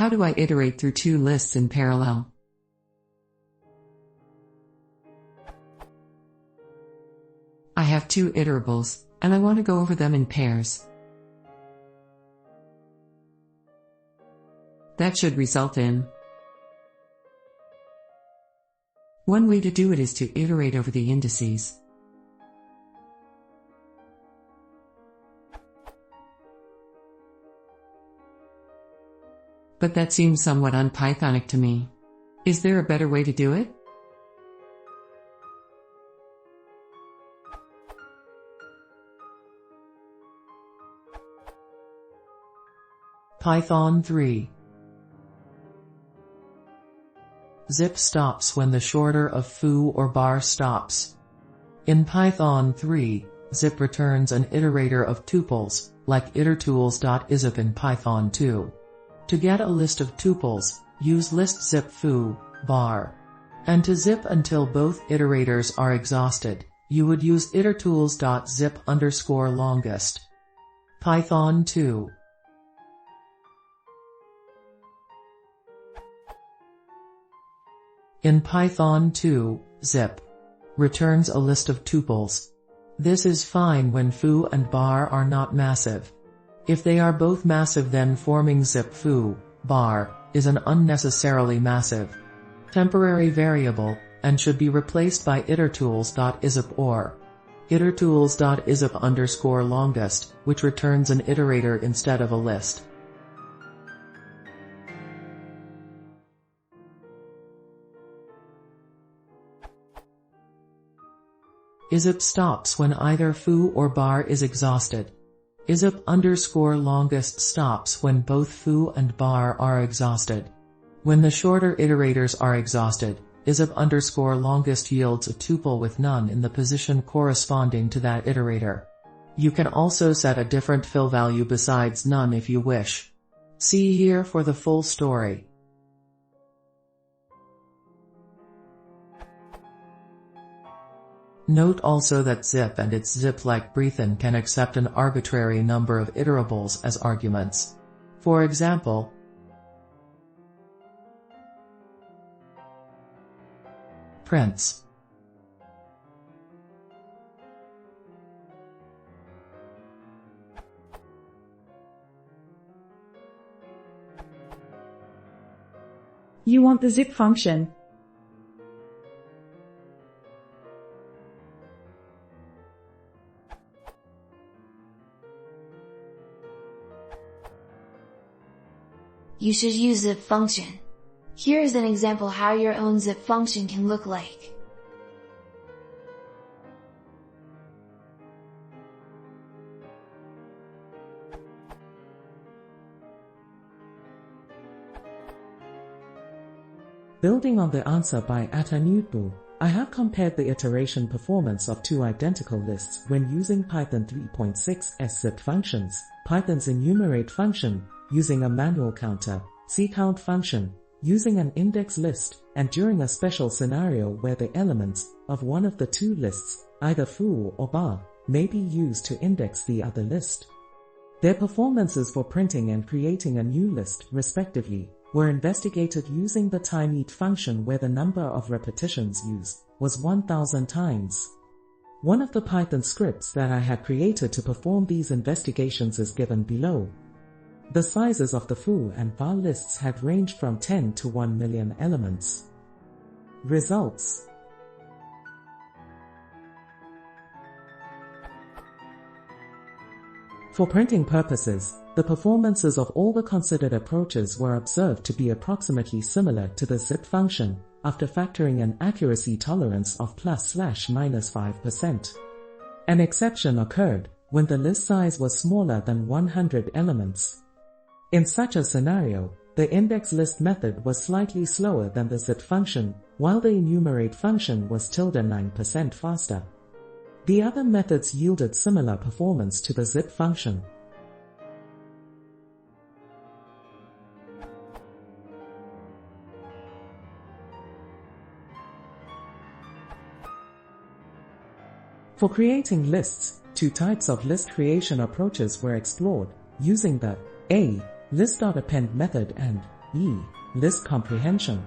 How do I iterate through two lists in parallel? I have two iterables, and I want to go over them in pairs. That should result in. One way to do it is to iterate over the indices. But that seems somewhat unPythonic to me. Is there a better way to do it? Python 3. Zip stops when the shorter of foo or bar stops. In Python 3, zip returns an iterator of tuples, like itertools.isip in Python 2. To get a list of tuples, use list zip foo, bar. And to zip until both iterators are exhausted, you would use itertools.zip_longest. Python 2. In Python 2, zip returns a list of tuples. This is fine when foo and bar are not massive. If they are both massive, then forming zip foo, bar, is an unnecessarily massive temporary variable, and should be replaced by itertools.isip or itertools.isip_longest, which returns an iterator instead of a list. Isip stops when either foo or bar is exhausted. Isip_longest stops when both foo and bar are exhausted. When the shorter iterators are exhausted, isip_longest yields a tuple with none in the position corresponding to that iterator. You can also set a different fill value besides none if you wish. See here for the full story. Note also that zip and its zip-like breathin can accept an arbitrary number of iterables as arguments. For example, prints. You want the zip function. You should use zip function. Here is an example how your own zip function can look like. Building on the answer by Atanutbu, I have compared the iteration performance of two identical lists when using Python 3.6's zip functions, Python's enumerate function, using a manual counter, ccount function, using an index list, and during a special scenario where the elements of one of the two lists, either foo or bar, may be used to index the other list. Their performances for printing and creating a new list, respectively, were investigated using the timeIt function where the number of repetitions used was 1000 times. One of the Python scripts that I had created to perform these investigations is given below. The sizes of the foo and bar lists had ranged from 10 to 1 million elements. Results. For printing purposes, the performances of all the considered approaches were observed to be approximately similar to the zip function, after factoring an accuracy tolerance of ±5%. An exception occurred when the list size was smaller than 100 elements. In such a scenario, the index list method was slightly slower than the zip function, while the enumerate function was 9% faster. The other methods yielded similar performance to the zip function. For creating lists, two types of list creation approaches were explored, using the a. list.append method and E. List comprehension.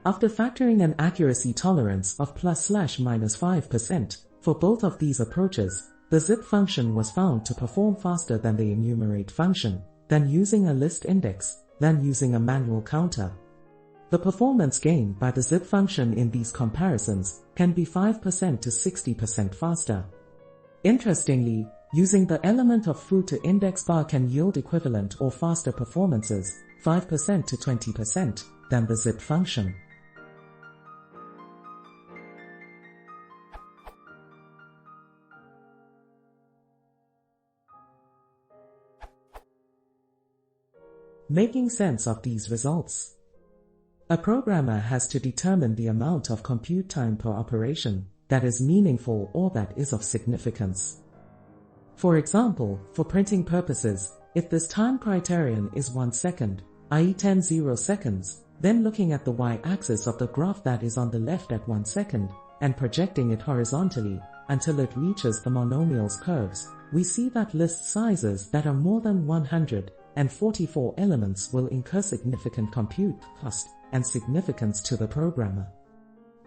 After factoring an accuracy tolerance of ±5% for both of these approaches, the zip function was found to perform faster than the enumerate function, than using a list index, than using a manual counter. The performance gained by the zip function in these comparisons can be 5% to 60% faster. Interestingly, using the element of foo to index bar can yield equivalent or faster performances, 5% to 20%, than the zip function. Making sense of these results. A programmer has to determine the amount of compute time per operation that is meaningful or that is of significance. For example, for printing purposes, if this time criterion is 1 second, i.e. 10 seconds, then looking at the y-axis of the graph that is on the left at 1 second, and projecting it horizontally until it reaches the monomial's curves, we see that list sizes that are more than 144 elements will incur significant compute cost and significance to the programmer.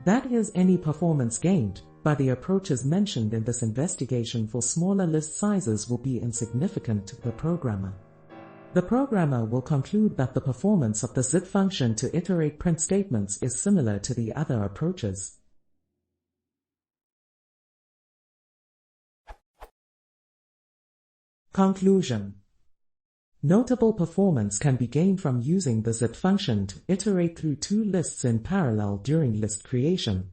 That is, any performance gained by the approaches mentioned in this investigation for smaller list sizes will be insignificant to the programmer. The programmer will conclude that the performance of the zip function to iterate print statements is similar to the other approaches. Conclusion. Notable performance can be gained from using the zip function to iterate through two lists in parallel during list creation.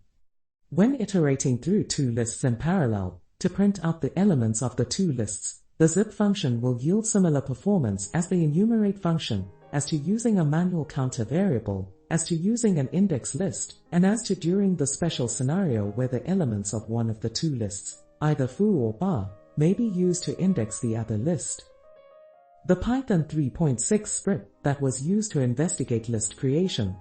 When iterating through two lists in parallel, to print out the elements of the two lists, the zip function will yield similar performance as the enumerate function, as to using a manual counter variable, as to using an index list, and as to during the special scenario where the elements of one of the two lists, either foo or bar, may be used to index the other list. The Python 3.6 script that was used to investigate list creation.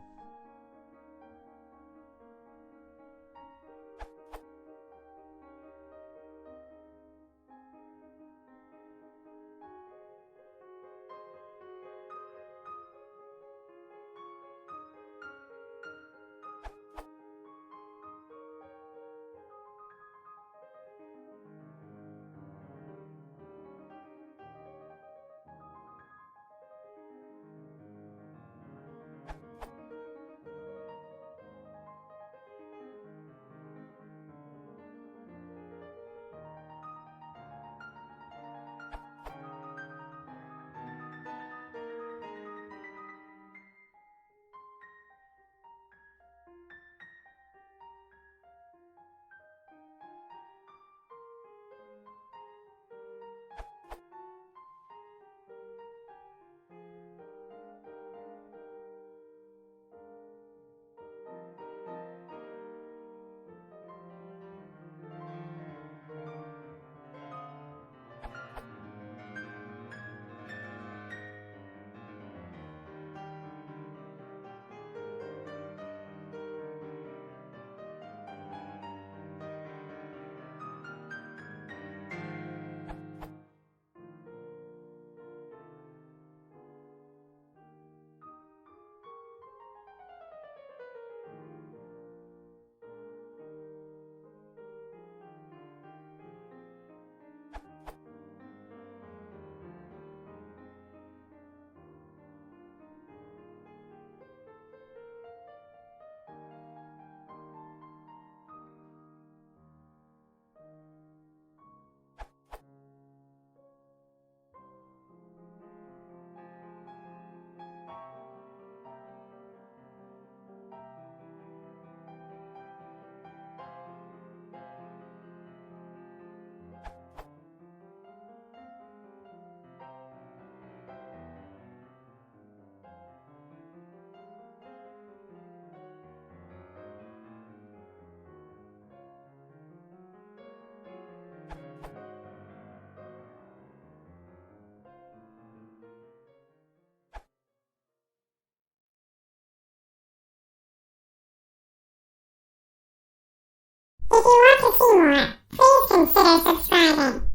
If you want to see more, please consider subscribing.